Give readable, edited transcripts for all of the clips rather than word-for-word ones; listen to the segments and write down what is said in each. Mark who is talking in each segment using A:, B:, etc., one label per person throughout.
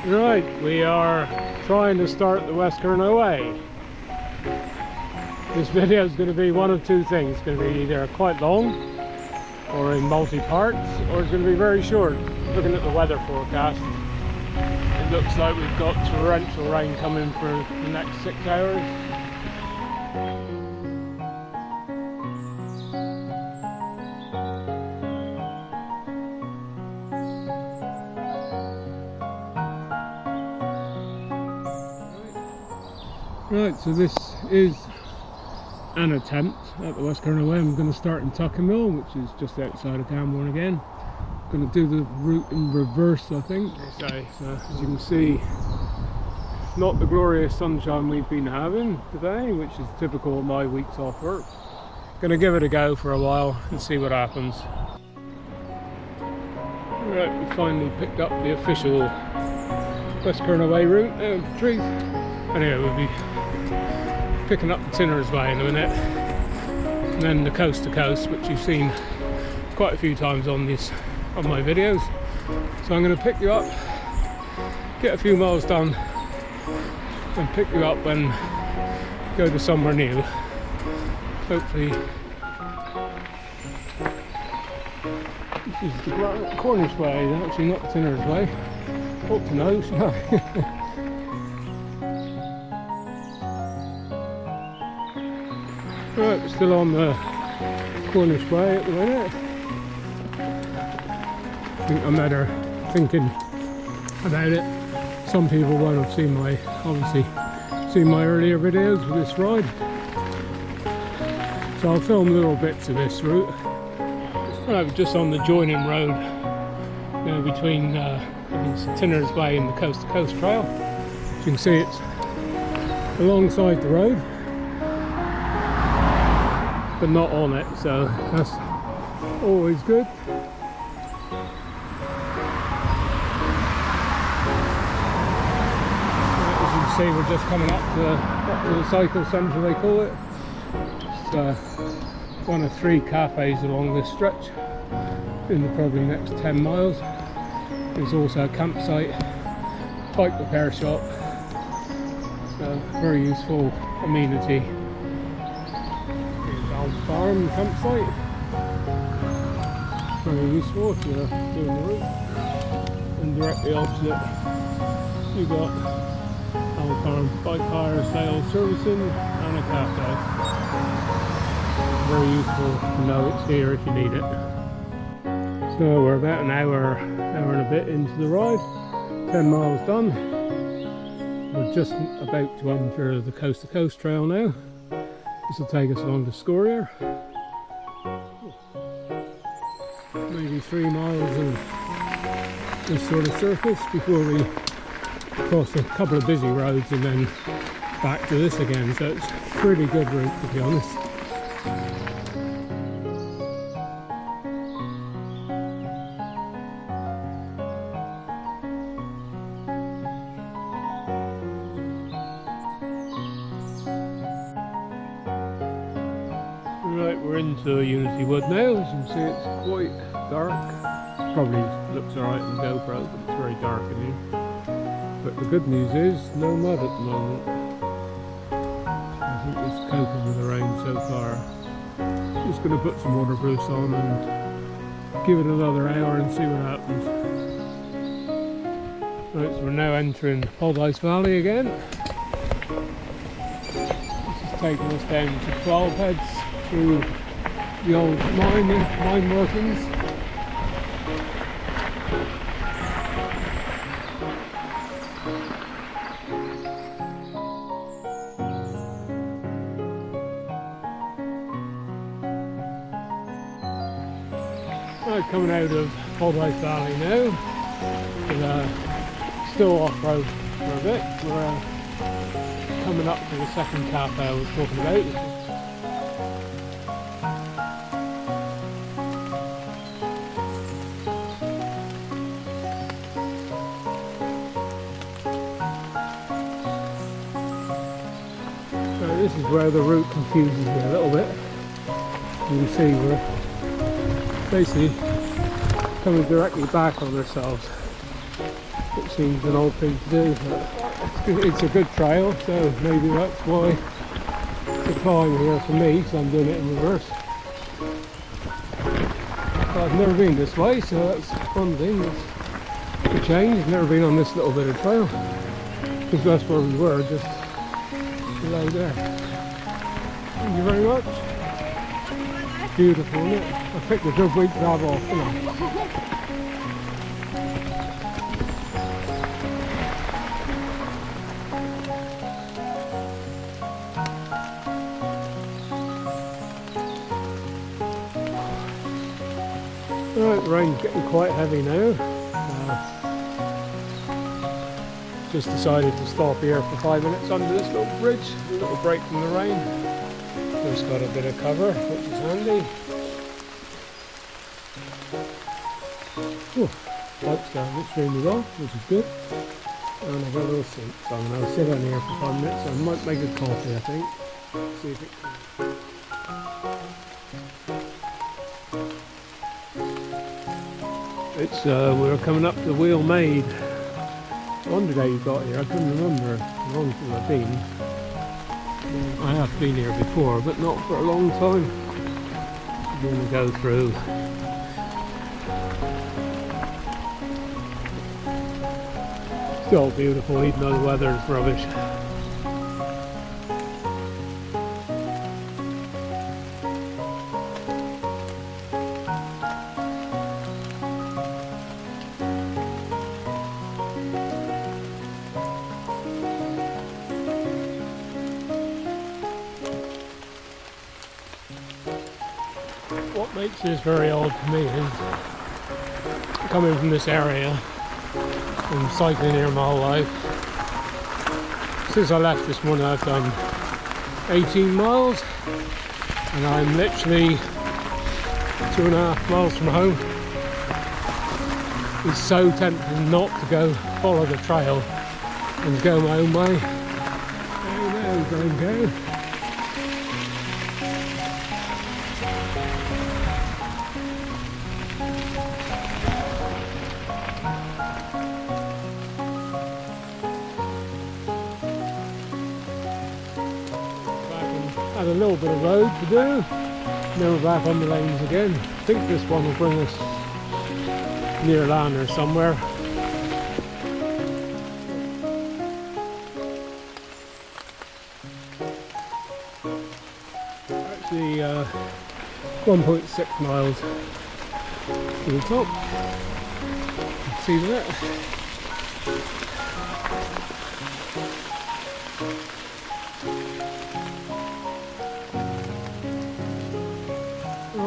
A: Right, we are trying to start the West Kernow Way. This video is going to be one of two things. It's going to be either quite long or in multi-parts, or it's going to be very short. Looking at the weather forecast, it looks like we've got torrential rain coming for the next 6 hours. Right, so this is an attempt at the West Kernow Way. I'm going to start in Tuckingmill, which is just outside of Cornwall again. I'm going to do the route in reverse, I think. So as you can see, not the glorious sunshine we've been having today, which is typical of my weeks off work. Going to give it a go for a while and see what happens. Right, we finally picked up the official West Kernow Way route now, the truth. Anyway, we'll be picking up the Tinner's Way in a minute, and then the coast to coast, which you've seen quite a few times on my videos. So I'm going to pick you up, get a few miles done, and pick you up and go to somewhere new. Hopefully, this is the Cornish Way, actually not the Tinner's Way. Ought to know, shouldn't I? Right, we're still on the Cornish Way at the minute. I think I'm better thinking about it. Some people won't have seen my earlier videos with this ride. So I'll film little bits of this route. Right, we're just on the joining road between Tinner's Way and the Coast to Coast Trail. As you can see, it's alongside the road, but not on it, so that's always good. As you can see, we're just coming up to the cycle centre, they call it. It's one of 3 cafes along this stretch in the probably next 10 miles. There's also a campsite, bike repair shop, so very useful amenity. Farm campsite, very useful if you're doing the route. And directly opposite, you've got Owl Farm bike hire, sales, servicing, and a cafe. Very useful to know it's here if you need it. So we're about an hour and a bit into the ride, 10 miles done. We're just about to enter the Coast to Coast Trail now. This will take us along to Scoria. Maybe 3 miles of this sort of surface before we cross a couple of busy roads and then back to this again. So it's a pretty good route, to be honest. Right, we're into Unity Wood now. As you can see, it's quite dark. Probably looks alright on GoPro, but it's very dark in here. But the good news is, no mud at the moment. I think it's coping with the rain so far. Just going to put some waterproofs on and give it another hour and see what happens. Right, so we're now entering Paradise Valley again. This is taking us down to 12 heads through the old mine workings. Right, coming out of Paradise Valley now, and, still off-road for a bit. We're coming up to the second cafe I was talking about. This is where the route confuses me a little bit. You can see we're basically coming directly back on ourselves. It seems an odd thing to do, but it's a good trail, so maybe that's why it's a climb here for me, because I'm doing it in reverse. But I've never been this way, so that's one thing. It's a change. I've never been on this little bit of trail, because that's where we were, just below there. Thank you very much. Beautiful, isn't it? I picked a good week to have off, didn't I? Right, the rain's getting quite heavy now. Just decided to stop here for 5 minutes under this little bridge, a little break from the rain. Just got a bit of cover, which is handy. Lights down extremely well, which is good. And I've got a little seat, so I'm going to sit on here for 5 minutes. I might make a coffee, I think. See if it can. It's we're coming up to the Wheel Maid. I wondered how you got here. I couldn't remember how long since I've been. I have been here before, but not for a long time. I'm going to go through. Still beautiful, even though the weather is rubbish. What makes this very odd to me is coming from this area and cycling here my whole life. Since I left this morning I've done 18 miles and I'm literally 2.5 miles from home. It's so tempting not to go follow the trail and go my own way. Oh no, don't go. Had a little bit of road to do, then we're back on the lanes again. I think this one will bring us near land or somewhere. Actually 1.6 miles to the top. See that?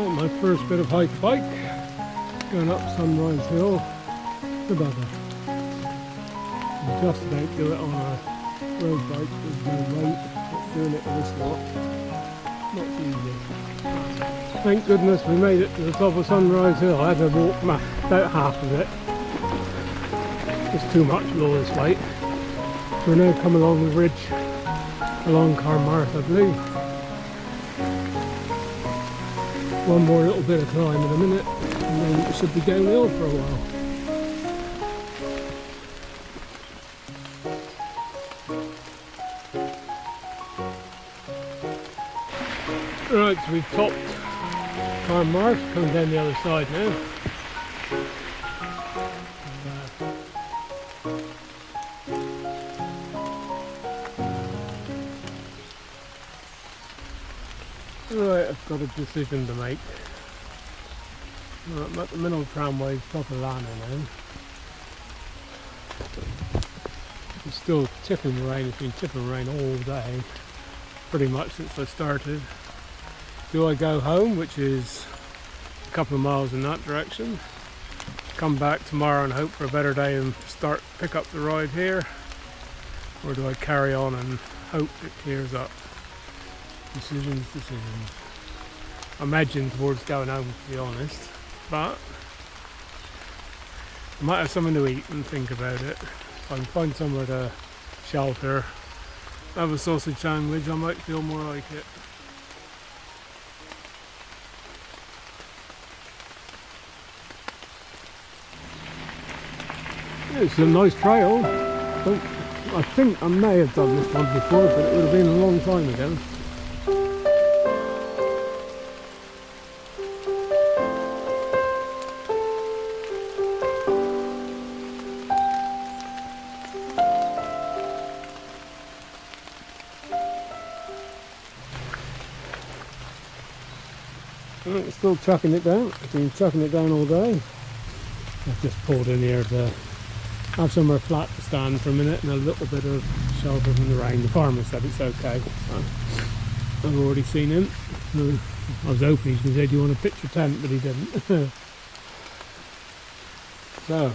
A: My first bit of hike bike, going up Sunrise Hill, the bugger. I just about do it on a road bike with no weight, but doing it with this lot, not easy. Thank goodness we made it to the top of Sunrise Hill. I had to walk about half of it. It's too much with all this weight. We're now coming along the ridge along Kernow, I believe. One more little bit of climb in a minute, and then it should be going hill for a while. Right, so we've topped Cornwall, coming down the other side now. Right, I've got a decision to make. Right, I'm at the middle tramway, top of Lana now. It's still tipping rain, it's been tipping rain all day, pretty much since I started. Do I go home, which is a couple of miles in that direction, come back tomorrow and hope for a better day and pick up the ride here? Or do I carry on and hope it clears up? Decisions. I'm edging towards going home, to be honest, but I might have something to eat and think about it. If I can find somewhere to shelter, have a sausage sandwich, I might feel more like it. It's a nice trail. I think I may have done this one before, but it would have been a long time ago. Right, still chucking it down. I've been chucking it down all day. I've just pulled in here to have somewhere flat to stand for a minute and a little bit of shelter from the rain. The farmer said it's okay. So I've already seen him. I was hoping he was going to say, do you want to pitch your tent? But he didn't. So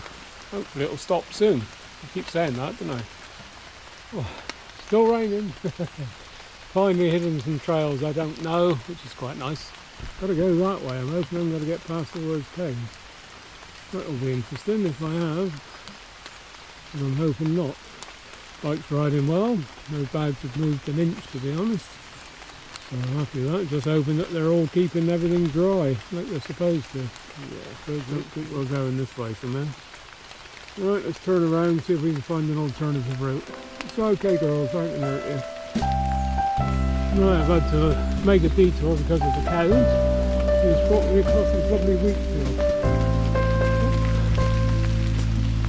A: hopefully it'll stop soon. I keep saying that, don't I? Oh, still raining. Finally hitting some trails I don't know, which is quite nice. Got to go that way. I'm hoping I'm going to get past all those caves. That'll be interesting if I have. And I'm hoping not. Bike's riding well. No bags have moved an inch, to be honest. So I'm happy with that. Just hoping that they're all keeping everything dry like they're supposed to. Yeah, so I don't think we're going this way from there. Right, let's turn around and see if we can find an alternative route. It's okay, girls, I can hurt you. Right, I've had to make a detour because of the cows. He was walking across this lovely wheat field.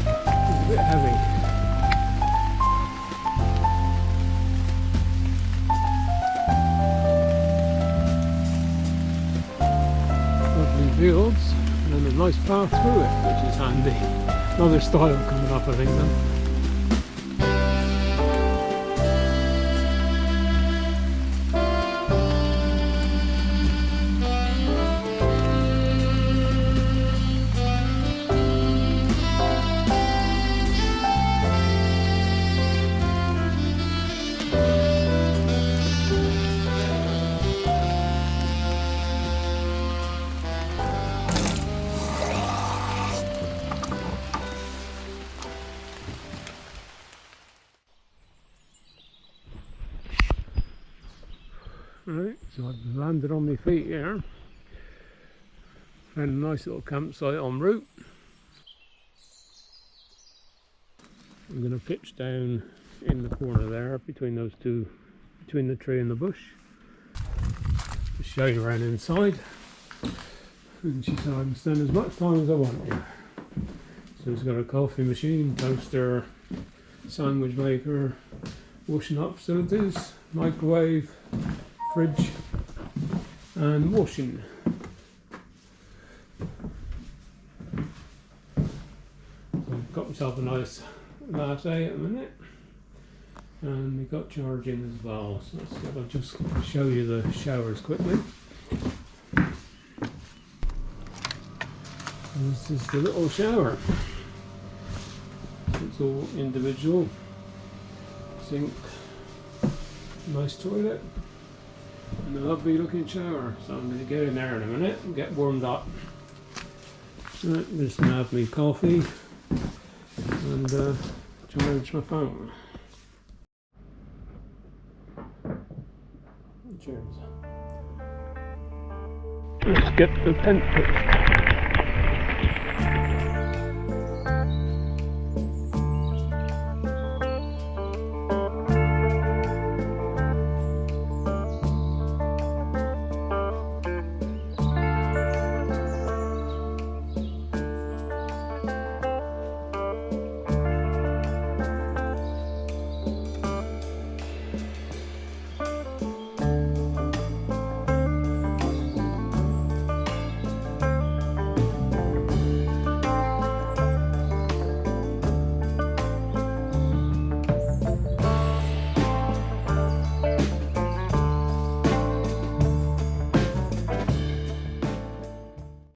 A: It's a bit heavy. Lovely fields, and then a nice path through it, which is handy. Another style coming up, I think, then. Right, so I've landed on my feet here. Found a nice little campsite en route. I'm going to pitch down in the corner there between those two, between the tree and the bush. Just show you around inside. And she said I can spend as much time as I want here. So it's got a coffee machine, toaster, sandwich maker, washing up facilities, microwave, fridge and washing. So I've got myself a nice latte at the minute, and we got charging as well. So let's see if I'll just show you the showers quickly. And this is the little shower. It's all individual. Sink, nice toilet, and a lovely looking shower. So I'm going to get in there in a minute and get warmed up. Right, I'm just going to have my coffee and charge my phone. Cheers. Let's get the tent pitched.